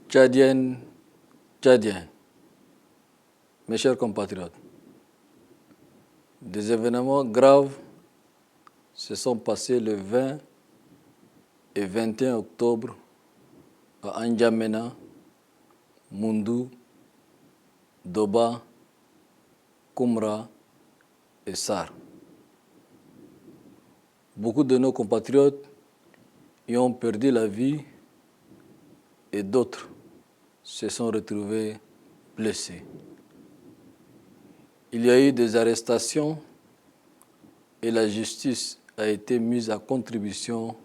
Tchadiennes, Tchadiens, mes chers compatriotes, des événements graves se sont passés le 20 et 21 octobre à N'Djamena, Moundou, Doba, Koumra et Sar. Beaucoup de nos compatriotes y ont perdu la vie et d'autres se sont retrouvés blessés. Il y a eu des arrestations et la justice a été mise à contribution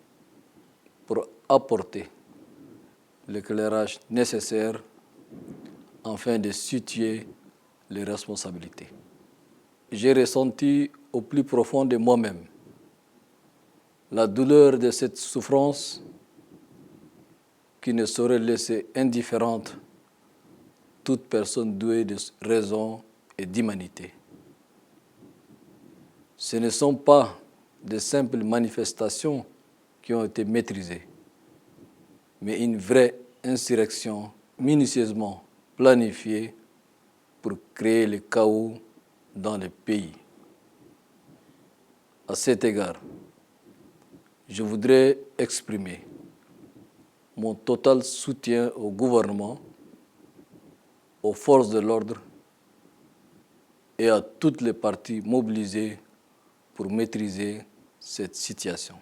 pour apporter l'éclairage nécessaire afin de situer les responsabilités. J'ai ressenti au plus profond de moi-même la douleur de cette souffrance qui ne saurait laisser indifférente toute personne douée de raison et d'humanité. Ce ne sont pas de simples manifestations qui ont été maîtrisées, mais une vraie insurrection minutieusement planifiée pour créer le chaos dans le pays. À cet égard, je voudrais exprimer mon total soutien au gouvernement, aux forces de l'ordre et à toutes les parties mobilisées pour maîtriser cette situation.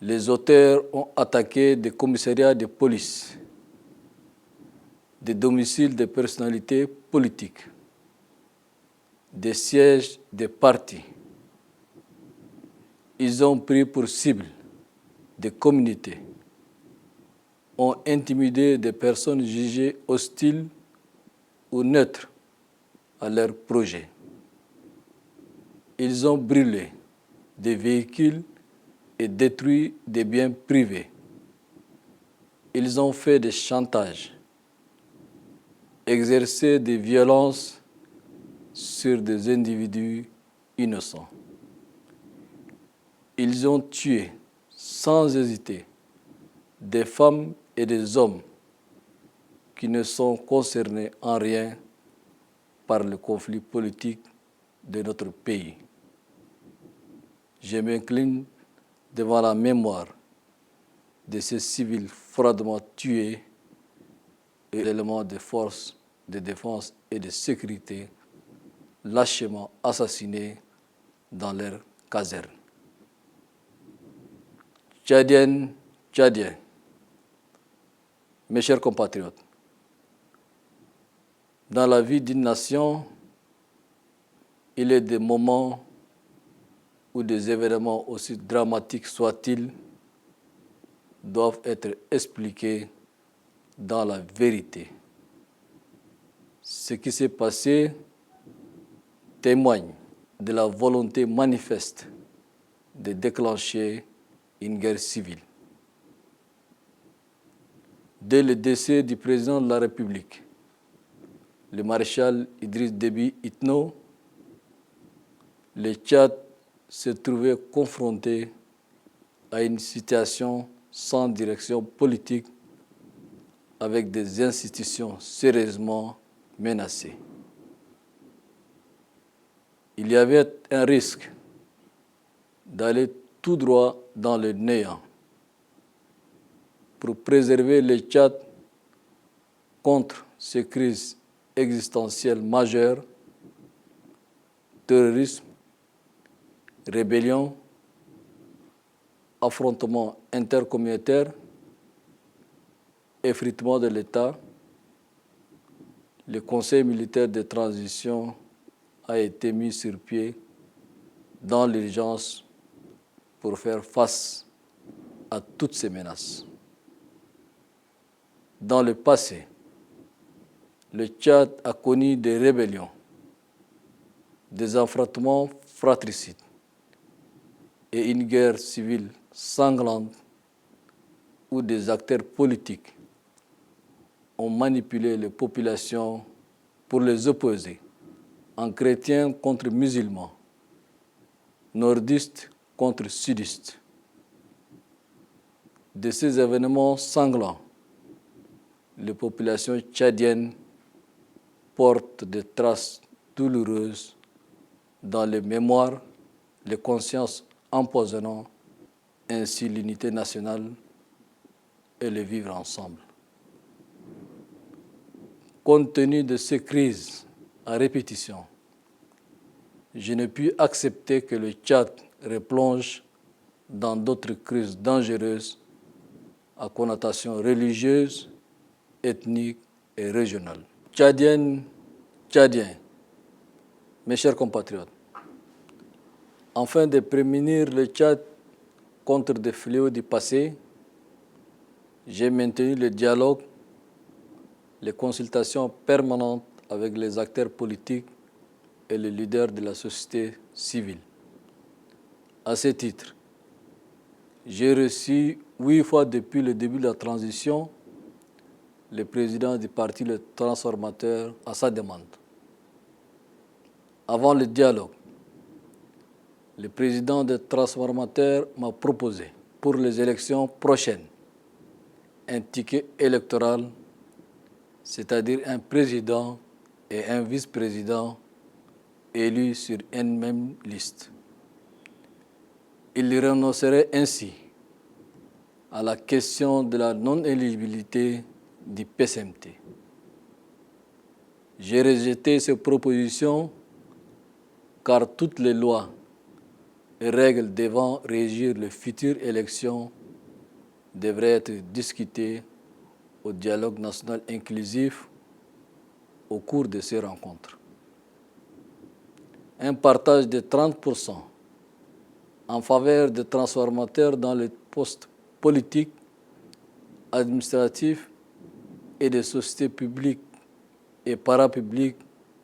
Les auteurs ont attaqué des commissariats de police, des domiciles de personnalités politiques, des sièges des partis. Ils ont pris pour cible des communautés, ont intimidé des personnes jugées hostiles ou neutres à leurs projets. Ils ont brûlé des véhicules et détruit des biens privés. Ils ont fait des chantages, exercé des violences sur des individus innocents. Ils ont tué sans hésiter des femmes et des hommes qui ne sont concernés en rien par le conflit politique de notre pays. Je m'incline devant la mémoire de ces civils froidement tués et l'élément des forces de défense et de sécurité lâchement assassinés dans leurs casernes. Tchadiennes, Tchadiens, mes chers compatriotes, dans la vie d'une nation, il y a des moments où des événements aussi dramatiques soient-ils doivent être expliqués dans la vérité. Ce qui s'est passé témoigne de la volonté manifeste de déclencher une guerre civile. Dès le décès du président de la République, le maréchal Idriss Déby Itno, le Tchad se trouvait confronté à une situation sans direction politique avec des institutions sérieusement menacées. Il y avait un risque d'aller tout droit dans le néant. Pour préserver le Tchad contre ces crises existentielles majeures, terrorisme, rébellion, affrontements intercommunautaires, effritement de l'État, le Conseil militaire de transition a été mis sur pied dans l'urgence pour faire face à toutes ces menaces. Dans le passé, le Tchad a connu des rébellions, des affrontements fratricides et une guerre civile sanglante où des acteurs politiques ont manipulé les populations pour les opposer en chrétiens contre musulmans, nordistes contre sudistes. De ces événements sanglants les populations tchadiennes portent des traces douloureuses dans les mémoires, les consciences empoisonnant ainsi l'unité nationale et le vivre ensemble. Compte tenu de ces crises à répétition, je ne puis accepter que le Tchad replonge dans d'autres crises dangereuses à connotation religieuse, ethnique et régionale. Tchadiennes, Tchadiens, mes chers compatriotes, afin de prémunir le Tchad contre des fléaux du passé, j'ai maintenu le dialogue, les consultations permanentes avec les acteurs politiques et les leaders de la société civile. À ce titre, j'ai reçu 8 fois depuis le début de la transition le président du parti Le Transformateur à sa demande. Avant le dialogue, le président des Transformateurs m'a proposé pour les élections prochaines un ticket électoral, c'est-à-dire un président et un vice-président élus sur une même liste. Il renoncerait ainsi à la question de la non-éligibilité du PCMT. J'ai rejeté ces propositions car toutes les lois et règles devant régir les futures élections devraient être discutées au dialogue national inclusif au cours de ces rencontres. Un partage de 30% en faveur des transformateurs dans les postes politiques, administratifs et des sociétés publiques et parapubliques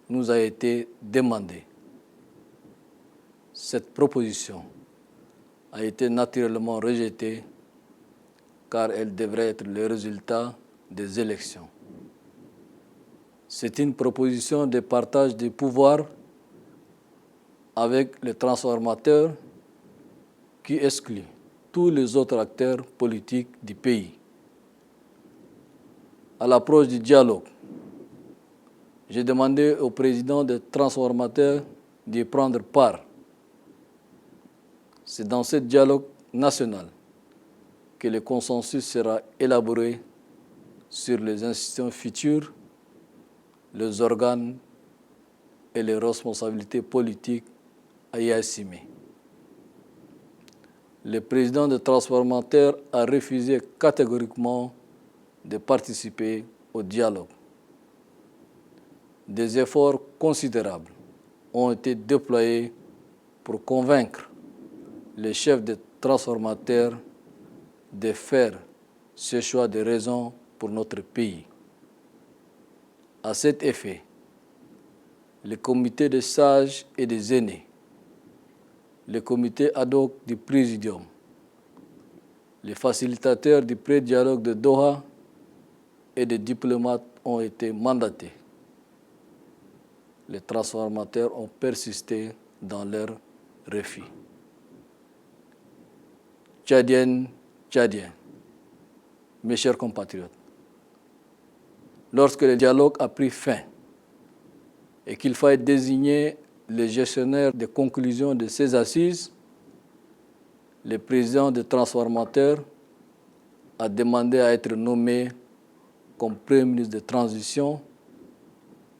nous a été demandé. Cette proposition a été naturellement rejetée car elle devrait être le résultat des élections. C'est une proposition de partage des pouvoirs avec les transformateurs qui exclut tous les autres acteurs politiques du pays. À l'approche du dialogue, j'ai demandé au président des transformateurs d'y prendre part. C'est dans ce dialogue national que le consensus sera élaboré sur les institutions futures, les organes et les responsabilités politiques à y assumer. Le président des transformateurs a refusé catégoriquement de participer au dialogue. Des efforts considérables ont été déployés pour convaincre les chefs des transformateurs de faire ce choix de raison pour notre pays. À cet effet, le comité des sages et des aînés, le comité ad hoc du Présidium, les facilitateurs du pré-dialogue de Doha et des diplomates ont été mandatés. Les transformateurs ont persisté dans leur refus. Tchadiennes, Tchadiens, mes chers compatriotes, lorsque le dialogue a pris fin et qu'il fallait désigner les gestionnaires de conclusion de ces assises, le président des transformateurs a demandé à être nommé comme Premier ministre de transition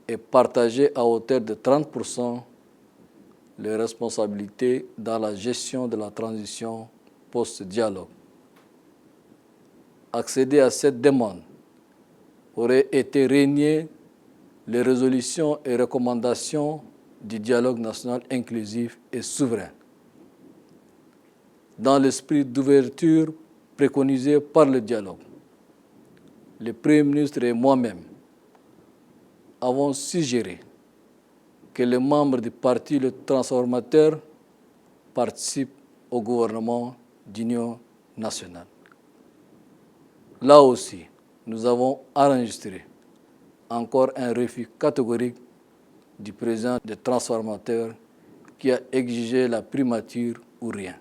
et partager à hauteur de 30% les responsabilités dans la gestion de la transition post-dialogue. Accéder à cette demande aurait été renier les résolutions et recommandations du dialogue national inclusif et souverain. Dans l'esprit d'ouverture préconisé par le dialogue, le Premier ministre et moi-même avons suggéré que les membres du parti Le Transformateur participent au gouvernement d'union nationale. Là aussi, nous avons enregistré encore un refus catégorique du président des transformateurs qui a exigé la primature ou rien.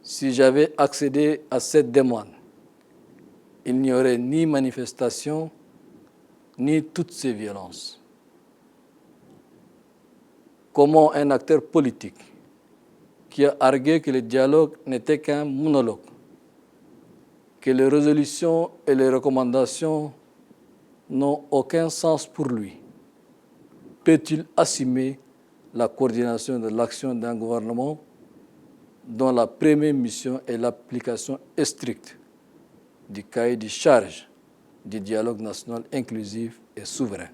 Si j'avais accédé à cette demande il n'y aurait ni manifestation, ni toutes ces violences. Comment un acteur politique qui a argué que le dialogue n'était qu'un monologue, que les résolutions et les recommandations n'ont aucun sens pour lui, peut-il assumer la coordination de l'action d'un gouvernement dont la première mission est l'application stricte du cahier de charges du dialogue national inclusif et souverain?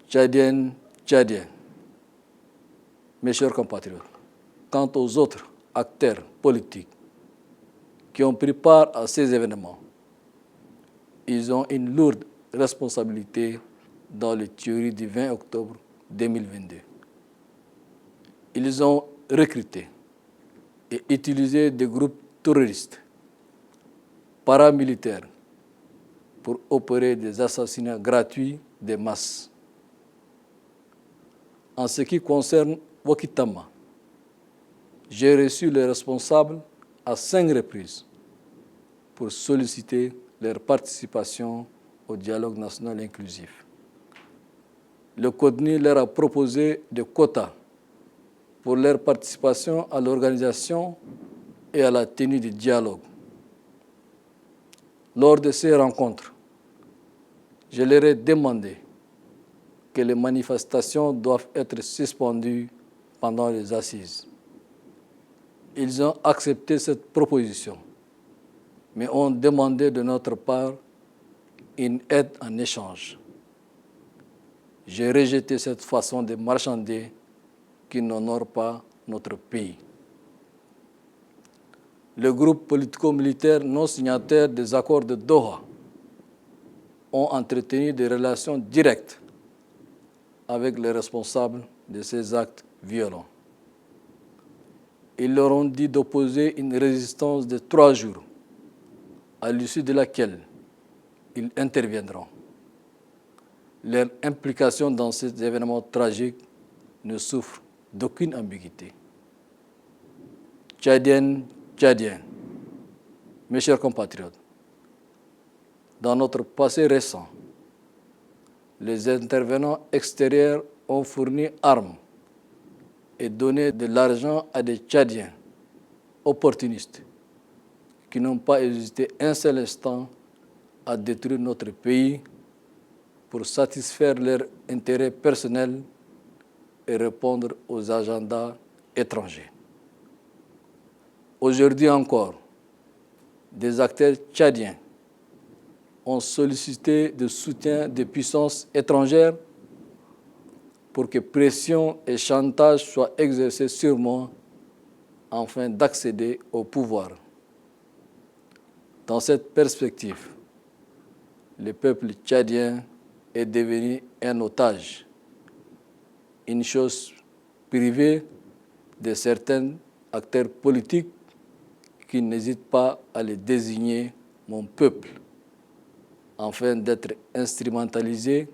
Tchadiennes, Tchadiens, mes chers compatriotes, quant aux autres acteurs politiques qui ont pris part à ces événements, ils ont une lourde responsabilité dans les tueries du 20 octobre 2022. Ils ont recruté et utilisé des groupes terroristes, paramilitaires, pour opérer des assassinats gratuits de masse. En ce qui concerne Wakitama, j'ai reçu les responsables à 5 reprises pour solliciter leur participation au dialogue national inclusif. Le CODNI leur a proposé des quotas pour leur participation à l'organisation et à la tenue du dialogue. Lors de ces rencontres, je leur ai demandé que les manifestations doivent être suspendues pendant les assises. Ils ont accepté cette proposition, mais ont demandé de notre part une aide en échange. J'ai rejeté cette façon de marchander qui n'honore pas notre pays. Le groupe politico-militaire non signataire des accords de Doha ont entretenu des relations directes avec les responsables de ces actes violents. Ils leur ont dit d'opposer une résistance de 3 jours, à l'issue de laquelle ils interviendront. Leur implication dans ces événements tragiques ne souffre d'aucune ambiguïté. Tchadiennes, Tchadiens, mes chers compatriotes, dans notre passé récent, les intervenants extérieurs ont fourni armes et donné de l'argent à des Tchadiens opportunistes qui n'ont pas hésité un seul instant à détruire notre pays pour satisfaire leurs intérêts personnels et répondre aux agendas étrangers. Aujourd'hui encore, des acteurs tchadiens ont sollicité le soutien des puissances étrangères pour que pression et chantage soient exercés sur moi afin d'accéder au pouvoir. Dans cette perspective, le peuple tchadien est devenu un otage, une chose privée de certains acteurs politiques qui n'hésitent pas à les désigner mon peuple, afin d'être instrumentalisés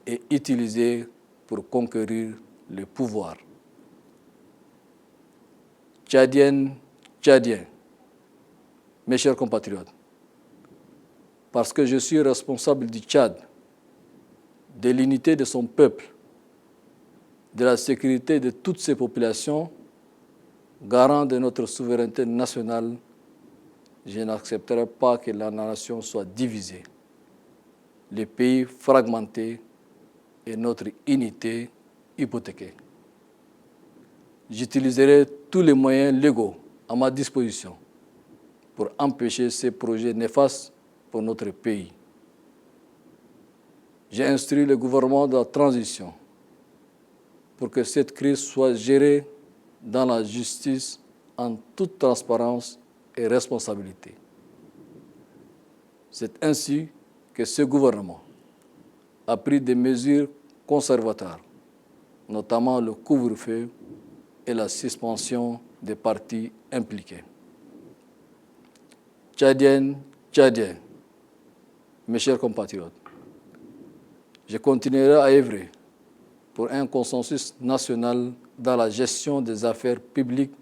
et utilisés pour conquérir le pouvoir. Tchadiennes, Tchadiens, mes chers compatriotes, parce que je suis responsable du Tchad, de l'unité de son peuple, de la sécurité de toutes ses populations, garant de notre souveraineté nationale, je n'accepterai pas que la nation soit divisée, le pays fragmenté et notre unité hypothéquée. J'utiliserai tous les moyens légaux à ma disposition pour empêcher ces projets néfastes pour notre pays. J'ai instruit le gouvernement de la transition pour que cette crise soit gérée dans la justice en toute transparence et responsabilité. C'est ainsi que ce gouvernement a pris des mesures conservatoire, notamment le couvre-feu et la suspension des partis impliqués. Tchadiennes, Tchadiens, mes chers compatriotes, je continuerai à œuvrer pour un consensus national dans la gestion des affaires publiques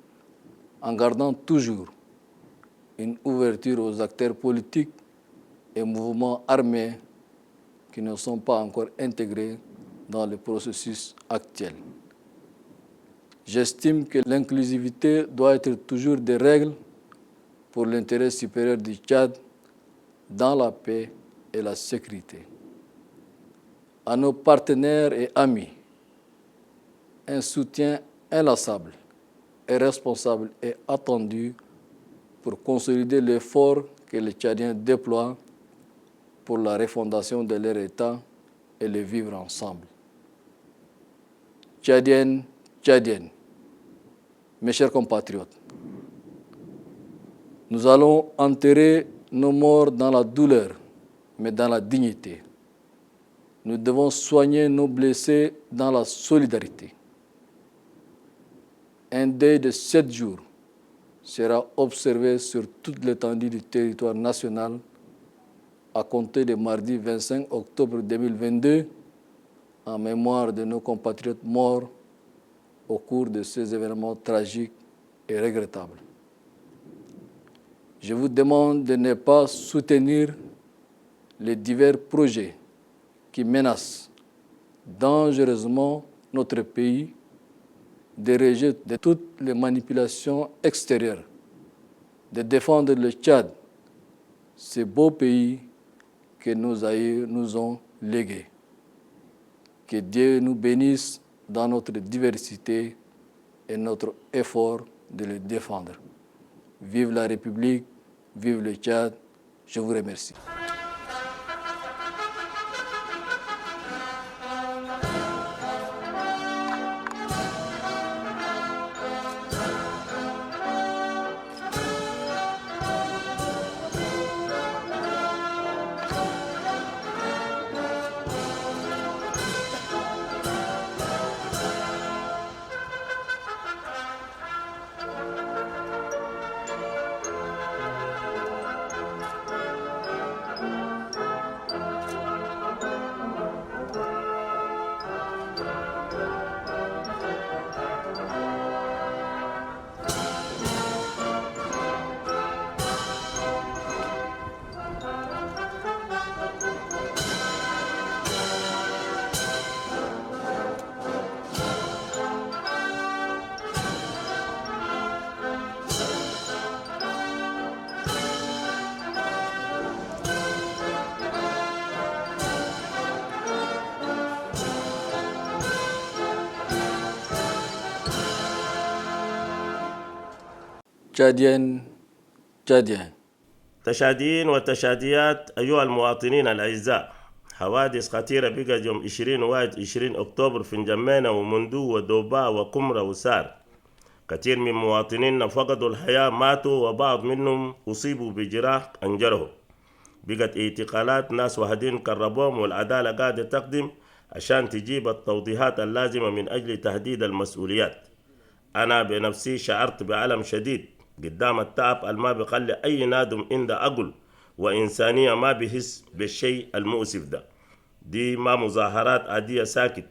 en gardant toujours une ouverture aux acteurs politiques et mouvements armés qui ne sont pas encore intégrés dans le processus actuel. J'estime que l'inclusivité doit être toujours des règles pour l'intérêt supérieur du Tchad dans la paix et la sécurité. À nos partenaires et amis, un soutien inlassable et responsable est attendu pour consolider l'effort que les Tchadiens déploient pour la refondation de leur État et le vivre ensemble. Tchadiennes, Tchadiennes, mes chers compatriotes, nous allons enterrer nos morts dans la douleur, mais dans la dignité. Nous devons soigner nos blessés dans la solidarité. Un deuil de 7 jours sera observé sur toute l'étendue du territoire national à compter de mardi 25 octobre 2022 en mémoire de nos compatriotes morts au cours de ces événements tragiques et regrettables. Je vous demande de ne pas soutenir les divers projets qui menacent dangereusement notre pays, de rejeter de toutes les manipulations extérieures, de défendre le Tchad, ce beau pays que nos aïeux nous ont légué. Que Dieu nous bénisse dans notre diversité et notre effort de le défendre. Vive la République, vive le Tchad, je vous remercie. تشاديين تشاديين تشاديين وتشاديات أيها المواطنين الأعزاء، حوادث خطيرة بقت يوم 20 أكتوبر في نجمينا ومندو ودوبا وكمرة وسار. كثير من مواطنينا فقدوا الحياة، ماتوا، وبعض منهم أصيبوا بجراح أنجرهم. بقت اعتقالات ناس وحدين كربوهم، والعدالة قاعدة تقدم عشان تجيب التوضيحات اللازمة من أجل تحديد المسؤوليات. أنا بنفسي شعرت بألم شديد قدام التعب الما بيخلي أي نادم عنده عقل وإنسانية ما بيحس بالشيء المؤسف ده. دي ما مظاهرات عادية ساكت،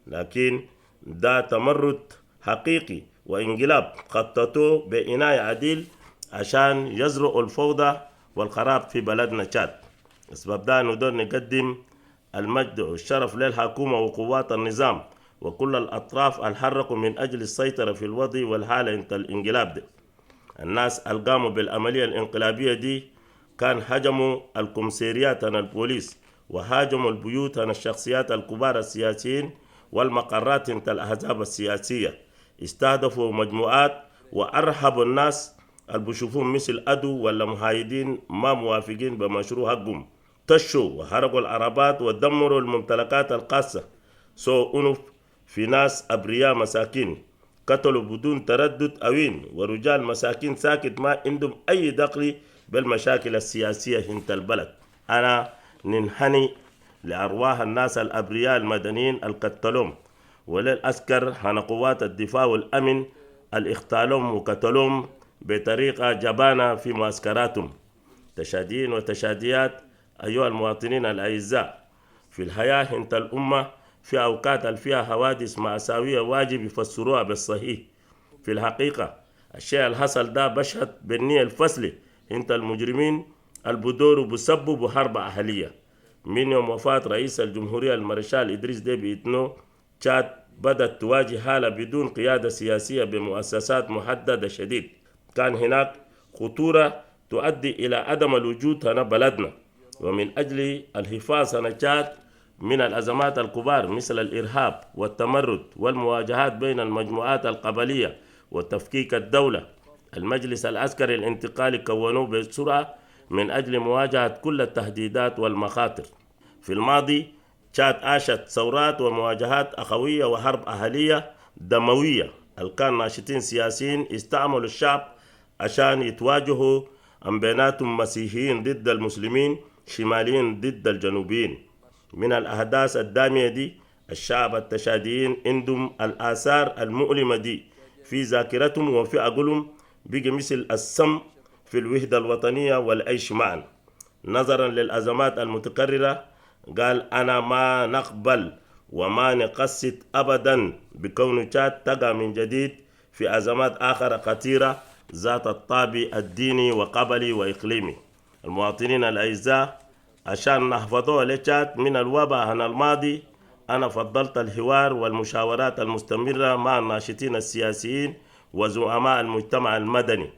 لكن ده تمرد حقيقي وانقلاب خططوه بعناية عديل عشان يزرعوا الفوضى والخراب في بلدنا تشاد. اسباب ده نقدر نقدم المجد والشرف للحكومة وقوات النظام وكل الأطراف الحركوا من أجل السيطرة في الوضع والحالة انت الانقلاب ده. الناس القاموا بالعملية الانقلابية دي كان هجموا الكمسيريات عن البوليس، وهاجموا البيوت عن الشخصيات الكبار السياسيين والمقرات انت الأحزاب السياسية. استهدفوا مجموعات وأرهبوا الناس اللي بيشوفون مثل أدو ولا مهايدين ما موافقين بمشروع حقهم. طشوا وحرقوا العربات ودمروا الممتلكات الخاصة. أنف في ناس أبرياء مساكين قتلوا بدون تردد أوين، ورجال مساكين ساكت ما عندهم أي دخل بالمشاكل السياسية هنت البلد. أنا ننحني لأرواح الناس الأبرياء المدنيين القتلهم، وللأسكر هنا قوات الدفاع والأمن الاختالهم وقتلهم بطريقة جبانة في معسكراتهم. تشاديين وتشاديات أيها المواطنين الأعزاء، في الحياة انت الأمة في أوقات فيها حوادث مأساوية واجب يفسروها بالصحيح. في الحقيقة الشيء الحصل ده بشهد بالنية الفصل انت المجرمين البدور بسببوا حرب أهلية. من يوم وفاة رئيس الجمهورية المارشال إدريس ديبي إتنو تشاد بدأت تواجه حالة بدون قيادة سياسية بمؤسسات محددة شديد. كان هناك خطورة تؤدي إلى عدم الوجود هنا بلدنا، ومن أجل الحفاظ على تشاد من الأزمات الكبار مثل الإرهاب والتمرد والمواجهات بين المجموعات القبلية وتفكيك الدولة، المجلس العسكري الانتقالي كونوه بسرعة من أجل مواجهة كل التهديدات والمخاطر. في الماضي تشاد عاشت ثورات ومواجهات أخوية وحرب أهلية دموية. كان ناشطين سياسيين استعملوا الشعب عشان يتواجهوا بيناتهم مسيحيين ضد المسلمين، شماليين ضد الجنوبيين. من الأحداث الدامية دي الشعب التشاديين عندهم الآثار المؤلمة دي في ذاكرتهم وفي عقولهم، بقى مثل السم في الوحدة الوطنية والعيش معا. نظرا للأزمات المتكررة قال أنا ما نقبل وما نقصد أبدا بكون تشاد تقع من جديد في أزمات آخر خطيرة ذات الطابع الديني وقبلي وإقليمي. المواطنين الأعزاء، عشان نحفظوا لتشاد من الوباء عن الماضي، أنا فضلت الحوار والمشاورات المستمرة مع الناشطين السياسيين وزعماء المجتمع المدني.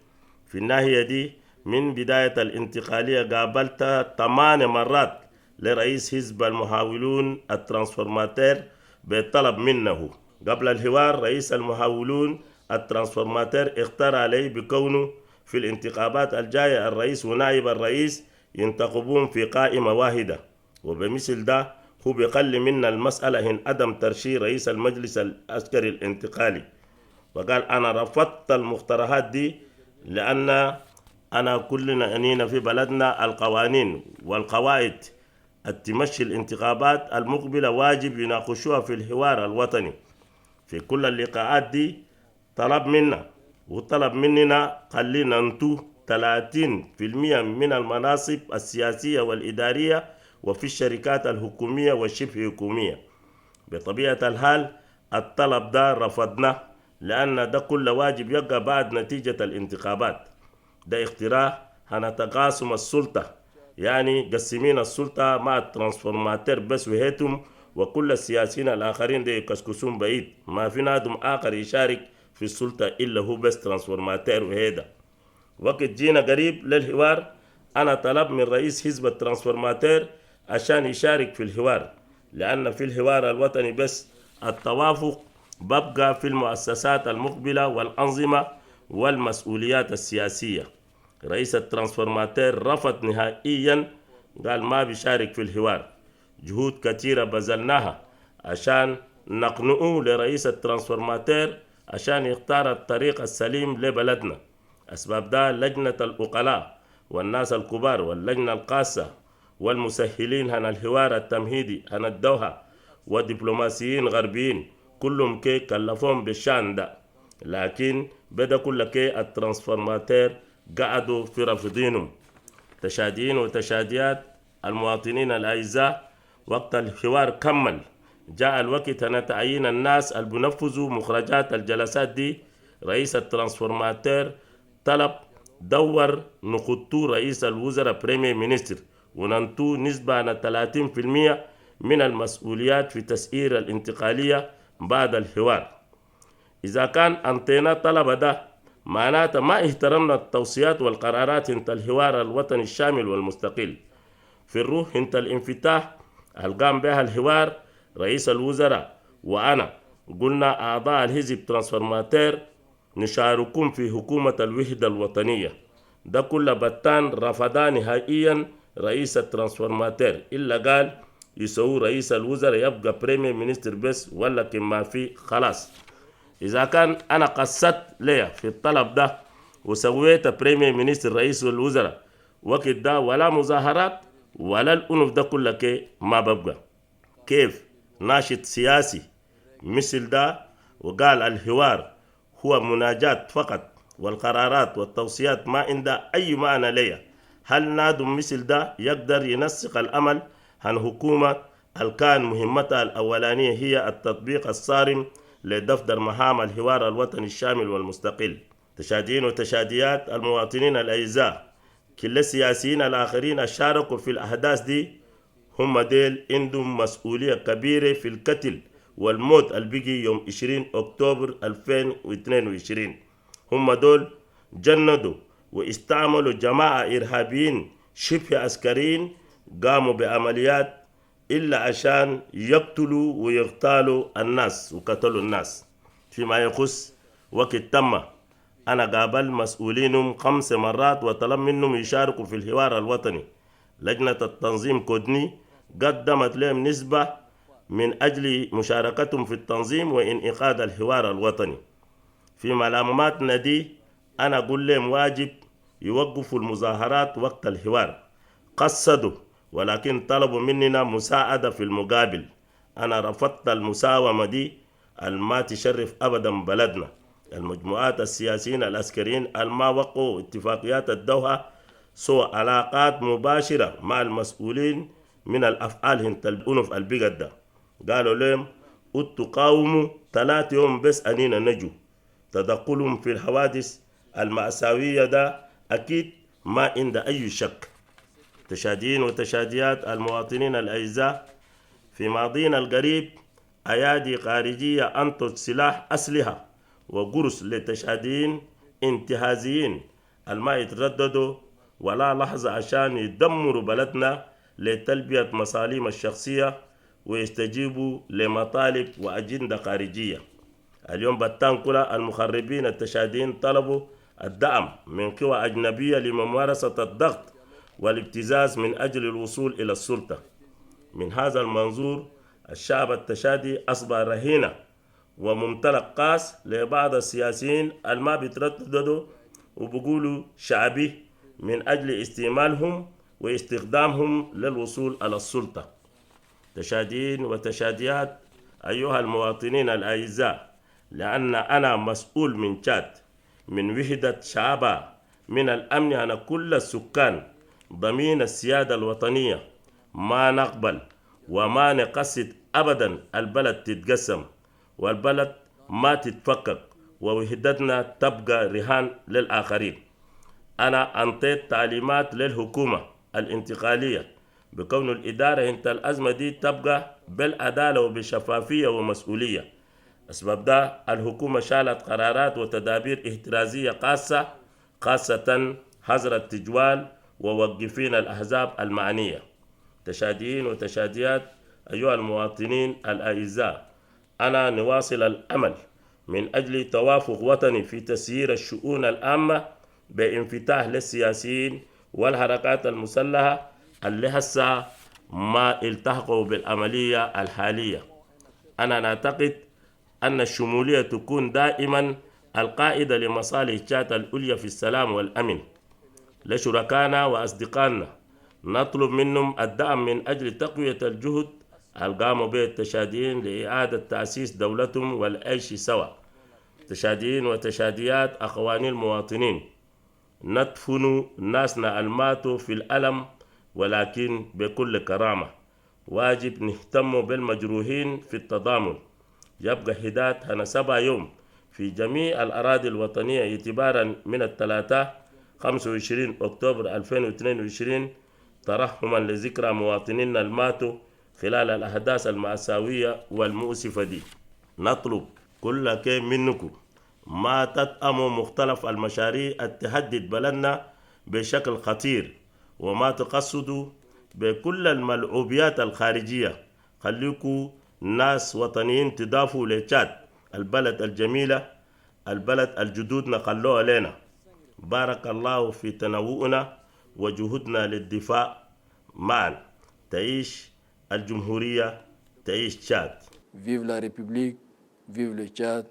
في الناحية دي من بداية الانتقالية قابلت 8 مرات لرئيس حزب المحاولون الترانسفورماتير بطلب منه. قبل الحوار رئيس المحاولون الترانسفورماتير اختار عليه بكونه في الانتخابات الجاية الرئيس ونائب الرئيس ينتخبون في قائمة واحدة، وبمثل ده هو بيقل منا المسألة إن عدم ترشيح رئيس المجلس العسكري الانتقالي. وقال أنا رفضت المقترحات دي لأن أنا كلنا أنينا في بلدنا القوانين والقواعد التمشي الانتخابات المقبلة واجب يناقشوها في الحوار الوطني. في كل اللقاءات دي طلب منا وطلب مننا خلينا ننتو 30% من المناصب السياسية والإدارية وفي الشركات الحكومية والشبه حكومية. بطبيعة الحال الطلب ده رفضناه لأن ده كل واجب يقع بعد نتيجة الانتخابات. ده اقتراح عن تقاسم السلطة، يعني قسمين السلطة مع الترانسفورماتير بس وهيتم، وكل السياسيين الآخرين دي يكسكسون بعيد، ما في نادم آخر يشارك في السلطة إلا هو بس ترانسفورماتير وهيدا. وقت جينا قريب للحوار أنا طلب من رئيس حزب الترانسفورماتير عشان يشارك في الحوار، لأن في الحوار الوطني بس التوافق ببقى في المؤسسات المقبلة والأنظمة والمسؤوليات السياسية. رئيس الترانسفورماتير رفض نهائيا، قال ما بيشارك في الحوار. جهود كثيرة بذلناها عشان نقنعه لرئيس الترانسفورماتير عشان يختار الطريق السليم لبلدنا. أسباب ده لجنة الأقلاء والناس الكبار واللجنة القاسة والمسهلين عن الحوار التمهيدي عن الدوحة ودبلوماسيين غربيين كلهم كي كلفهم بالشان ده، لكن بدا كل كي الترانسفورماتير قعدوا في رفضينهم. تشاديين وتشاديات المواطنين الأعزاء، وقت الحوار كمل جاء الوقت أن تعيين الناس اللي بنفذوا مخرجات الجلسات دي. رئيس الترانسفورماتير طلب دور نخطو رئيس الوزراء بريمير مينستر وننتو نسبة عن 30% من المسؤوليات في تسيير الانتقالية بعد الحوار. إذا كان أنتينا طلب ده معناته ما احترمنا التوصيات والقرارات انت الحوار الوطني الشامل والمستقل. في الروح انت الانفتاح القام بها الحوار رئيس الوزراء وأنا قلنا أعضاء الحزب ترانسفورماتير نشارككم في حكومة الوحدة الوطنية. ده كل بطان رفضا نهائيا رئيس الترانسفورماتير، إلا قال يسوي رئيس الوزراء يبقى بريمير مينستر بس، ولا كما في خلاص. إذا كان أنا قصدت ليه في الطلب ده وسويت بريمير مينستر رئيس الوزراء وقت ده ولا مظاهرات ولا الأنف ده كله كي ما ببقى. كيف ناشط سياسي مثل ده وقال الحوار هو مناجات فقط والقرارات والتوصيات ما عندها أي معنى ليه؟ هل نادم مثل ده يقدر ينسق الأمل عن حكومة كان مهمتها الأولانية هي التطبيق الصارم لدفتر مهام الحوار الوطني الشامل والمستقل؟ تشاديين وتشاديات المواطنين الأعزاء، كل السياسيين الآخرين شاركوا في الأحداث دي هم ديل عندهم مسؤولية كبيرة في القتل والموت البيجي يوم 20 أكتوبر 2022. هم دول جندوا واستعملوا جماعة إرهابيين شبه عسكريين قاموا بعمليات إلا عشان يقتلوا ويغتالوا الناس وقتلوا الناس. فيما يخص وقت تم أنا قابل مسؤولينهم 5 مرات وطلب منهم يشاركوا في الحوار الوطني. لجنة التنظيم كودني قدمت لهم نسبة من أجل مشاركتهم في التنظيم وإنعقاد الحوار الوطني. في معلوماتنا دي أنا أقول لهم واجب يوقفوا المظاهرات وقت الحوار. قصدوا ولكن طلبوا مننا مساعدة في المقابل. أنا رفضت المساومة دي الما تشرف أبدا بلدنا. المجموعات السياسيين العسكريين الما وقعوا اتفاقيات الدوحة سوى علاقات مباشرة مع المسؤولين من الأفعال هنت الأنف البقدة. قالوا لهم تقاوموا 3 يوم بس أنينا نجو. تدخلهم في الحوادث المأساوية ده أكيد ما عند أي شك. تشاديين وتشاديات المواطنين الأعزاء، في ماضينا القريب أيادي خارجية أنتج سلاح أسلحة وقرص لتشاديين انتهازيين الما يترددوا ولا لحظة عشان يدمروا بلدنا لتلبية مصالحهم الشخصية ويستجيبوا لمطالب وأجندة خارجية. اليوم بتانكولا المخربين التشاديين طلبوا الدعم من قوى أجنبية لممارسة الضغط والابتزاز من أجل الوصول إلى السلطة. من هذا المنظور الشعب التشادي أصبح رهينة وممتلك قاس لبعض السياسيين الما بيترددوا وبيقولوا شعبي من أجل استعمالهم واستخدامهم للوصول إلى السلطة. تشاديين وتشاديات أيها المواطنين الأعزاء، لأن أنا مسؤول من تشاد من وحدة شعبها من الأمن على كل السكان ضمين السيادة الوطنية. ما نقبل وما نقصد أبدا البلد تتقسم والبلد ما تتفكك ووحدتنا تبقى رهان للآخرين. أنا أنطيت تعليمات للحكومة الانتقالية بكون الإدارة انت الأزمة دي تبقى بالعدالة وبشفافية ومسؤولية. أسباب ده الحكومة شالت قرارات وتدابير احترازية خاصة حظر التجوال ووقفين الأحزاب المعنية. تشاديين وتشاديات أيها المواطنين الأعزاء، أنا نواصل الأمل من أجل توافق وطني في تسيير الشؤون العامة بانفتاح للسياسيين والحركات المسلحة اللي هسه ما التحقوا بالعملية الحالية. أنا نعتقد أن الشمولية تكون دائما القائدة لمصالح تشاد العليا في السلام والأمن. لشركائنا وأصدقائنا نطلب منهم الدعم من أجل تقوية الجهد القاموا به التشاديين لإعادة تأسيس دولتهم والعيش سوا. تشاديين وتشاديات أخواني المواطنين، ندفن ناسنا الماتوا في الألم ولكن بكل كرامة. واجب نهتم بالمجروحين في التضامن. يبقى حداد هنا 7 يوم في جميع الأراضي الوطنية اعتبارا من الثلاثاء 25 أكتوبر 2022 ترحما لذكرى مواطنينا الماتوا خلال الأحداث المأساوية والمؤسفة دي. نطلب كل كي منكم ما تدعموا مختلف المشاريع التهدد بلدنا بشكل خطير وما تقصدوا بكل الملعوبيات الخارجية. خليكم ناس وطنيين تضافوا لتشاد البلد الجميلة، البلد الجدودنا خلوها لنا. بارك الله في تنوعنا وجهودنا للدفاع معا. تعيش الجمهورية، تعيش تشاد. Vive la République, vive le Tchad.